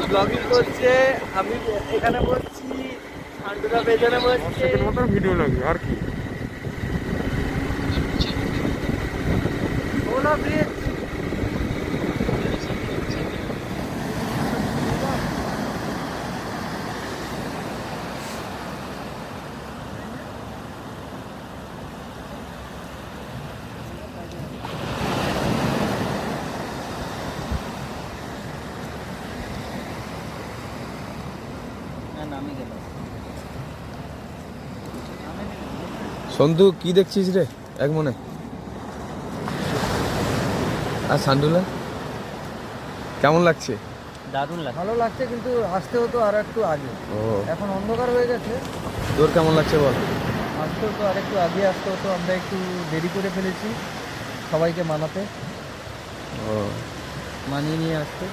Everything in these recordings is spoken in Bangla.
ব্লগিং করছে, আমি এখানে বসছি, ঠান্ডুরা পেছনে বসছে। ভিডিও লাগবে আর কি। ওলা ব্রিজ নামি গেল। সন্ধু কি দেখছিস রে এক মনে? আর সান্ডুলা কেমন লাগছে? দারুণ লাগছে, ভালো লাগছে, কিন্তু আসতে হতো আর একটু আগে। ও এখন অন্ধকার হয়ে গেছে। তোর কেমন লাগছে বল? আসতে হতো আর একটু আগে আসতে হতো, আমরা একটু দেরি করে ফেলেছি সবাইকে মানাতে, ও মানিয়ে নিয়ে আসতে।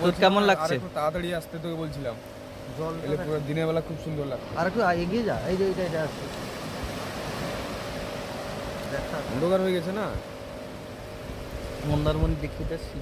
তোর কেমন লাগছে? তাড়াতাড়ি আসতে তোকে বলছিলাম, জল এলে পুরো দিনের বেলা খুব সুন্দর লাগছে। আর একটু এগিয়ে যা, এই যে এটা আসছে, অন্ধকার হয়ে গেছে না। মন্দারমণি দেখতে যাচ্ছি।